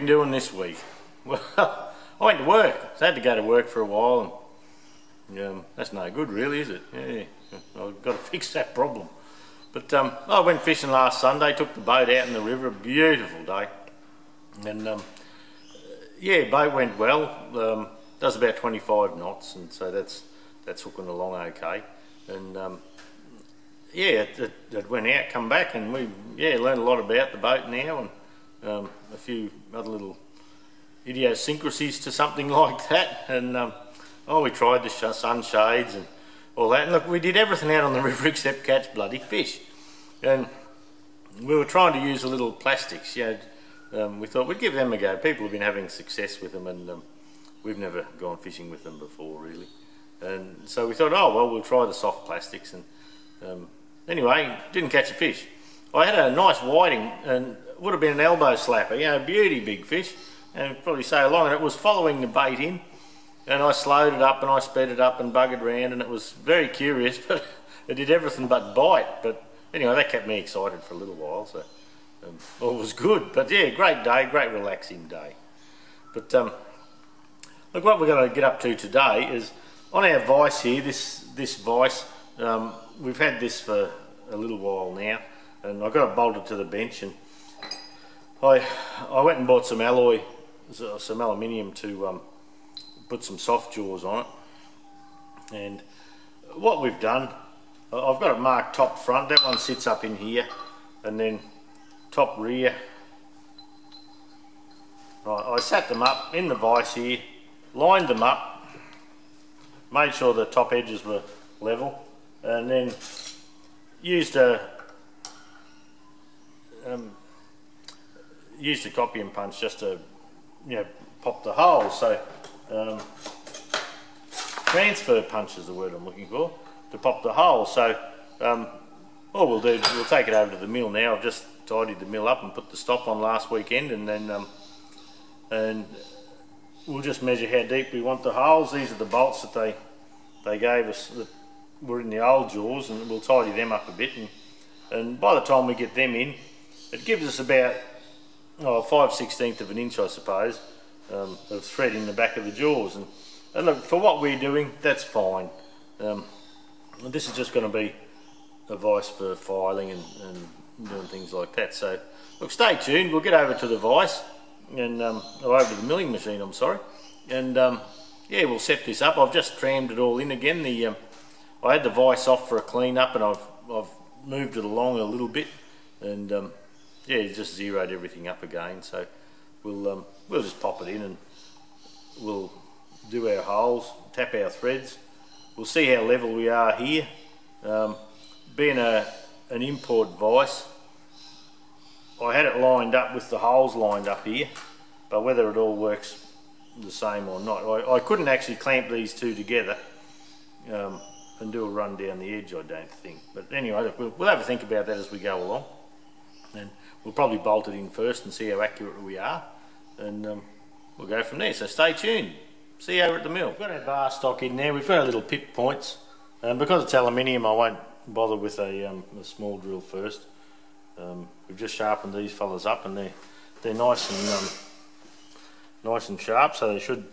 doing this week? Well, I went to work, so I had to go to work for a while, and that's no good really, is it? Yeah, I've got to fix that problem. But I went fishing last Sunday, took the boat out in the river, a beautiful day. And yeah, boat went well, does about 25 knots, and so that's hooking along okay. And yeah, it went out, come back, and we learned a lot about the boat now, and a few other little idiosyncrasies to something like that. And we tried the sunshades and all that, and look, we did everything out on the river except catch bloody fish. And we were trying to use the little plastics, you know. We thought we'd give them a go. People have been having success with them, and we've never gone fishing with them before really. And so we thought, oh well, we'll try the soft plastics. And anyway, didn't catch a fish. I had a nice whiting, and it would have been an elbow slapper, you know, beauty big fish, and probably so long, and it was following the bait in. And I slowed it up and I sped it up and buggered around, and it was very curious, but it did everything but bite. But anyway, that kept me excited for a little while, so all was good. But yeah, great day, great relaxing day. But look, what we're going to get up to today is on our vise here, this vise, we've had this for a little while now, and I got it bolted to the bench, and I went and bought some alloy, some aluminium to put some soft jaws on it. And what we've done, I've got it marked top front, that one sits up in here, and then top rear. Right, I sat them up in the vise here, lined them up, made sure the top edges were level, and then used a copy and punch just to, you know, pop the holes. So transfer punch is the word I'm looking for, to pop the holes. So all we'll do, we'll take it over to the mill now. I've just tidied the mill up and put the stop on last weekend, and then and we'll just measure how deep we want the holes. These are the bolts that they gave us that were in the old jaws, and we'll tidy them up a bit, and by the time we get them in, it gives us about 5/16 of an inch, I suppose, of thread in the back of the jaws. And look, for what we're doing, that's fine. This is just going to be a vise for filing and doing things like that. So look, stay tuned. We'll get over to the vise, and or over to the milling machine, I'm sorry, and yeah, we'll set this up. I've just trammed it all in again. I had the vise off for a clean up, and I've moved it along a little bit, and yeah, just zeroed everything up again. So we'll just pop it in, and we'll do our holes, tap our threads. We'll see how level we are here. Being an import vise, I had it lined up with the holes lined up here, but whether it all works the same or not, I couldn't actually clamp these two together and do a run down the edge, I don't think. But anyway, look, we'll have a think about that as we go along, and we'll probably bolt it in first and see how accurate we are, and we'll go from there. So stay tuned. See you over at the mill. We've got our bar stock in there. We've got our little pip points, and because it's aluminium, I won't bother with a small drill first. We've just sharpened these fellas up, and they're nice and sharp, so they should,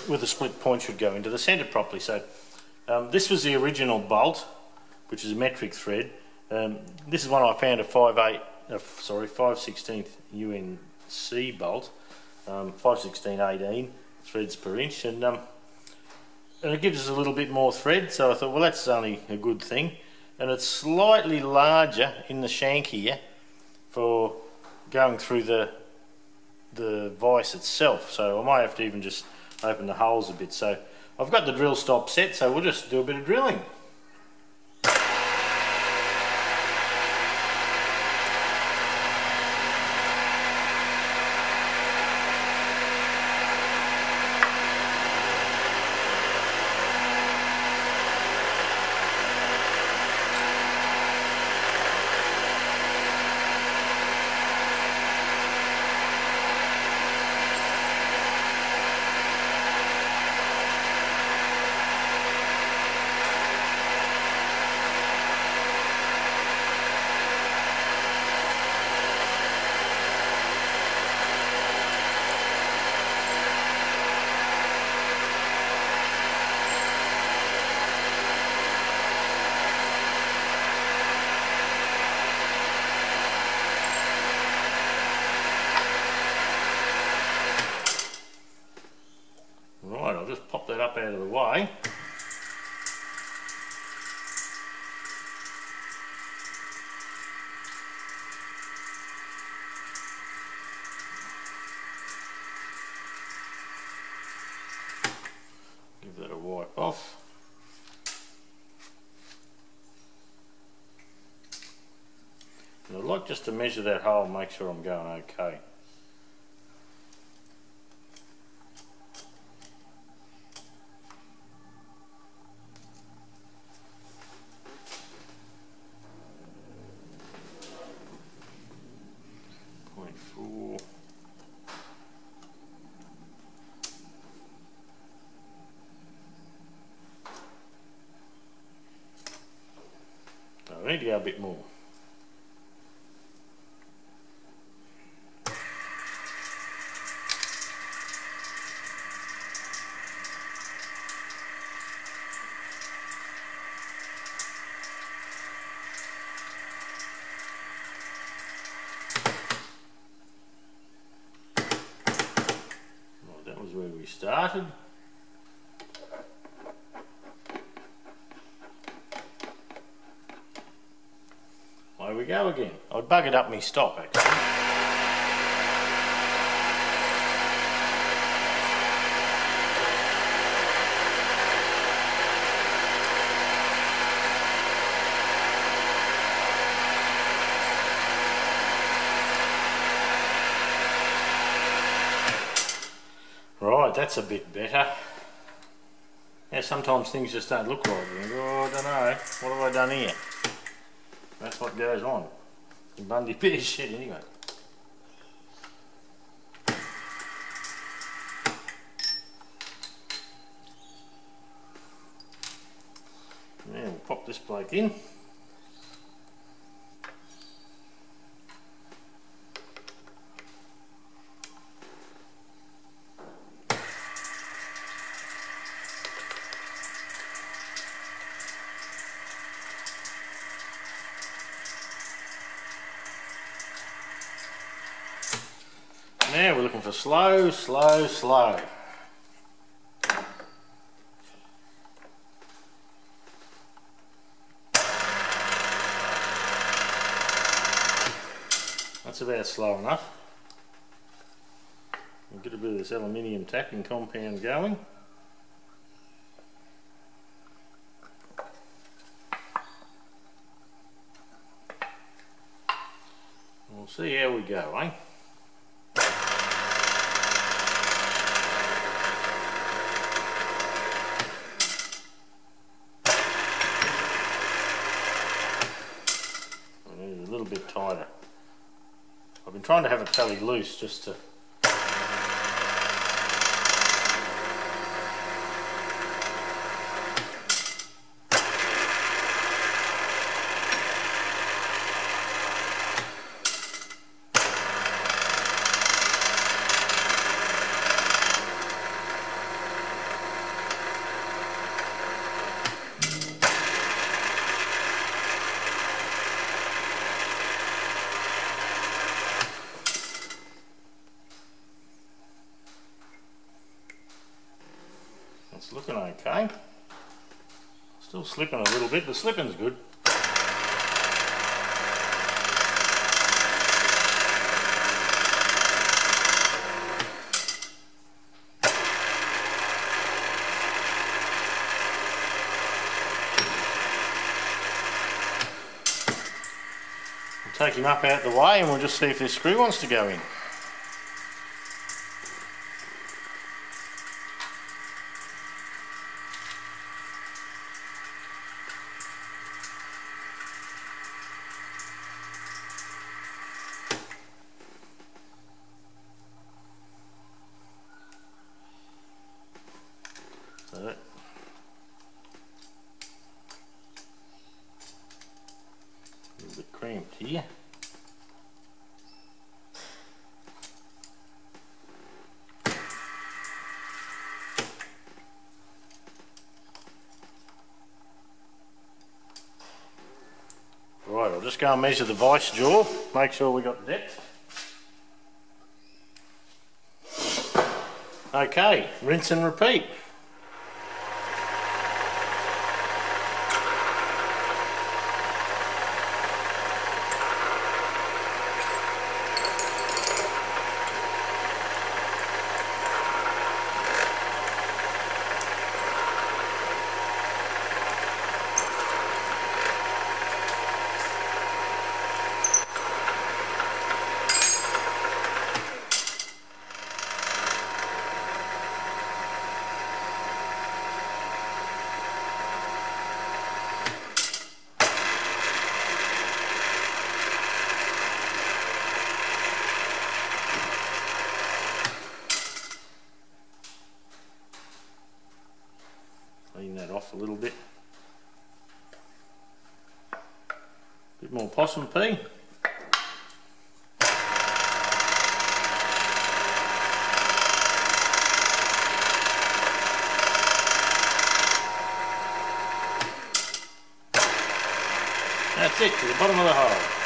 with a split point, should go into the centre properly. So this was the original bolt, which is a metric thread. This is one I found, a 5/16 UNC bolt, 5/16/18 threads per inch, and it gives us a little bit more thread. So I thought, well, that's only a good thing. And it's slightly larger in the shank here for going through the vise itself, so I might have to even just open the holes a bit. So I've got the drill stop set, so we'll just do a bit of drilling. Right, I'll just pop that up out of the way. Give that a wipe off. And I'd like just to measure that hole and make sure I'm going okay. I need to go a bit more. Right, that was where we started. There we go again. I'd buggered up my stop actually. Right, that's a bit better. Yeah, sometimes things just don't look right. You think, oh, I don't know, what have I done here? That's what goes on in Bundy Bear's shed anyway. Now we'll pop this plate in. Now we're looking for slow, slow, slow. That's about slow enough. We'll get a bit of this aluminium tacking compound going. We'll see how we go, eh? A little bit tighter. I've been trying to have it fairly loose just to It's looking okay. Still slipping a little bit, but slipping's good. We'll take him up out the way and we'll just see if this screw wants to go in. So that a little bit cramped here. Right, I'll just go and measure the vise jaw, make sure we got the depth. Okay, rinse and repeat. Clean that off a little bit. Bit more possum pea. That's it, to the bottom of the hole.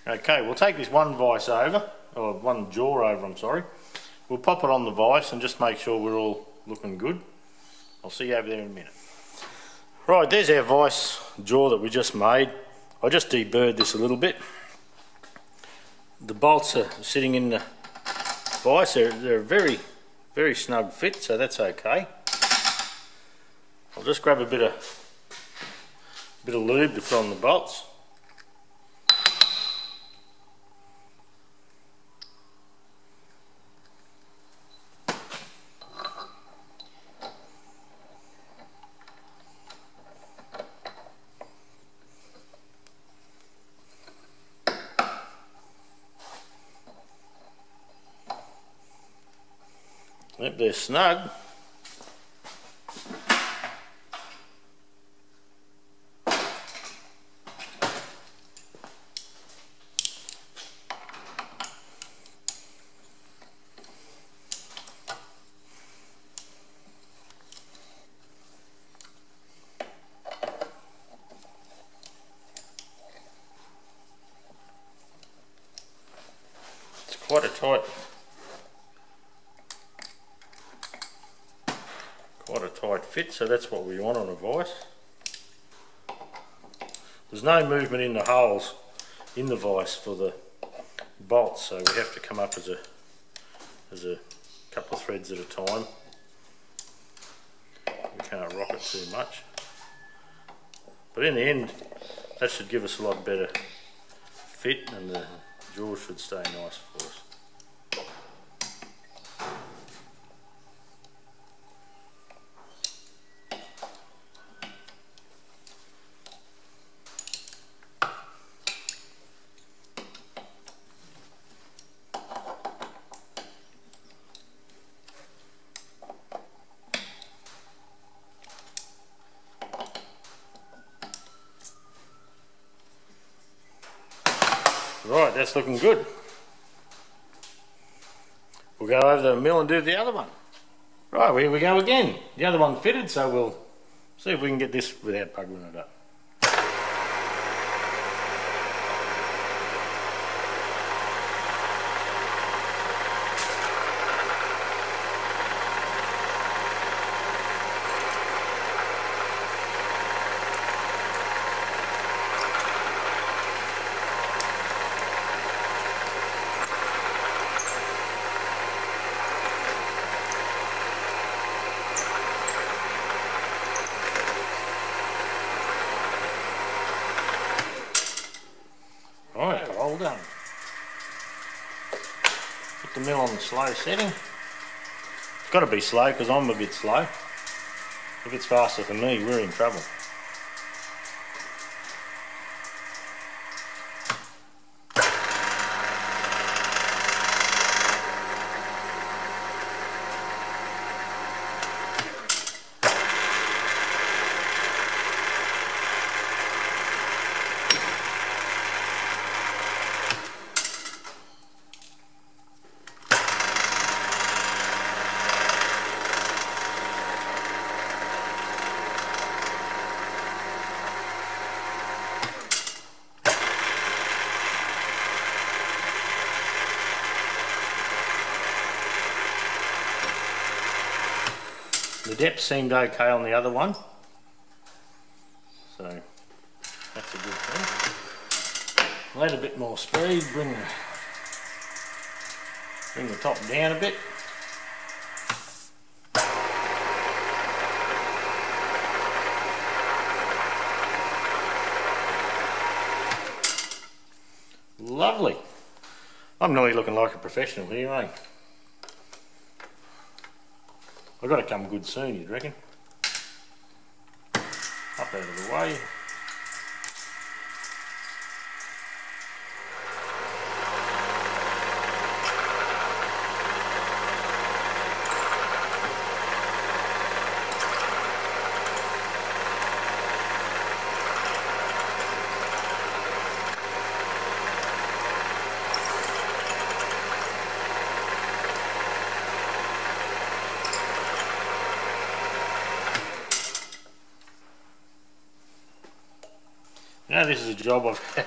Okay, we'll take this one vise over, or one jaw over, I'm sorry. We'll pop it on the vise and just make sure we're all looking good. I'll see you over there in a minute. Right, there's our vise jaw that we just made. I just deburred this a little bit. The bolts are sitting in the vise. They're a very, very snug fit, so that's okay. I'll just grab a bit of lube to put on the bolts. Yep, they're snug. It's quite a tight fit, so that's what we want on a vise. There's no movement in the holes in the vise for the bolts, so we have to come up as a couple of threads at a time. We can't rock it too much, but in the end that should give us a lot better fit, and the jaws should stay nice for us. Right, that's looking good. We'll go over the mill and do the other one. Right, here we go again. The other one fitted, so we'll see if we can get this without buggering it up. Right, all done. Put the mill on the slow setting. It's got to be slow because I'm a bit slow. If it's faster than me, we're in trouble. The depth seemed okay on the other one, so that's a good thing. Let a bit more speed, bring the top down a bit. Lovely. I'm nearly looking like a professional here, eh? I've got to come good soon, you'd reckon? Up out of the way. Now this is a job I've had.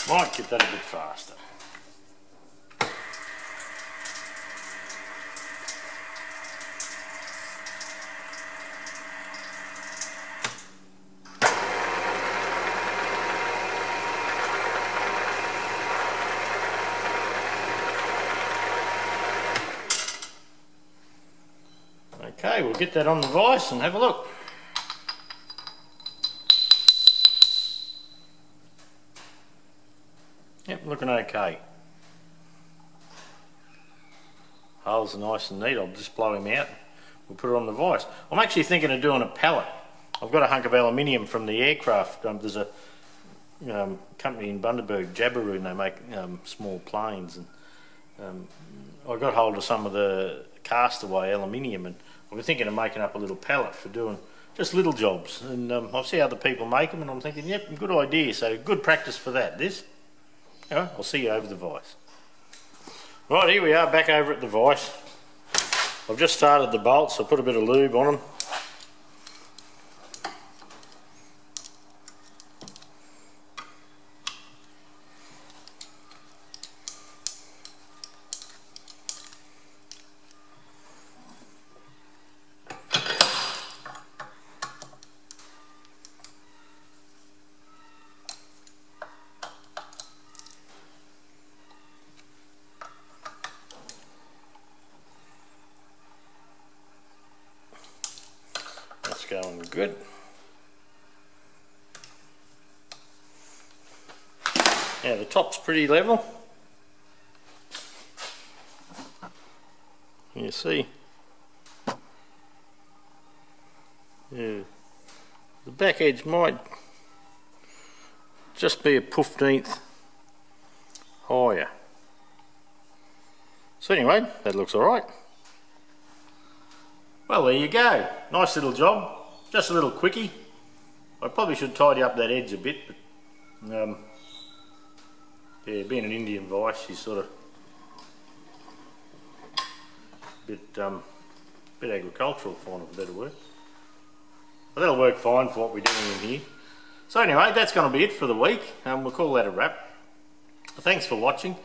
Might get that a bit faster. Okay, we'll get that on the vise and have a look. Yep, looking okay. Holes are nice and neat. I'll just blow him out. We'll put it on the vise. I'm actually thinking of doing a pallet. I've got a hunk of aluminium from the aircraft. There's a company in Bundy, Jabberoo, and they make small planes. And I got hold of some of the castaway aluminium, and I've been thinking of making up a little pallet for doing just little jobs. And I've seen other people make them, and I'm thinking, yep, good idea. So good practice for that. This. Anyway, I'll see you over the vise. Right, here we are back over at the vise. I've just started the bolts. I put a bit of lube on them. Going good. Now the top's pretty level. You see, yeah, the back edge might just be a 15th higher. So anyway, that looks alright. Well, there you go. Nice little job. Just a little quickie. I probably should tidy up that edge a bit, but yeah, being an Indian vise, she's sort of a bit agricultural, for want of a better word. But that'll work fine for what we're doing in here. So anyway, that's going to be it for the week. We'll call that a wrap. Thanks for watching.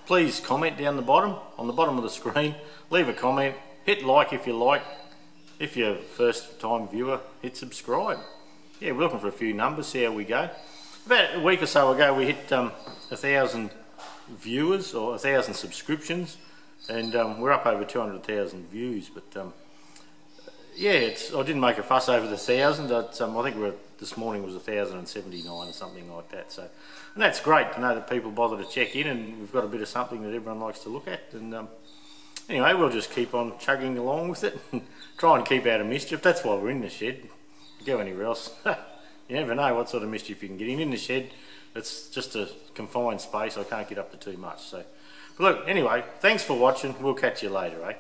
Please comment down the bottom, on the bottom of the screen. Leave a comment. Hit like if you like. If you're a first time viewer, hit subscribe. Yeah, we're looking for a few numbers, see how we go. About a week or so ago we hit 1,000 viewers or 1,000 subscriptions, and we're up over 200,000 views. But yeah, I didn't make a fuss over the 1,000. I think this morning was 1,079 or something like that. So, and that's great to know that people bother to check in, and we've got a bit of something that everyone likes to look at. And anyway, we'll just keep on chugging along with it and try and keep out of mischief. That's why we're in the shed. Go anywhere else, you never know what sort of mischief you can get in the shed. It's just a confined space. I can't get up to too much. So, but look, anyway, thanks for watching. We'll catch you later, eh?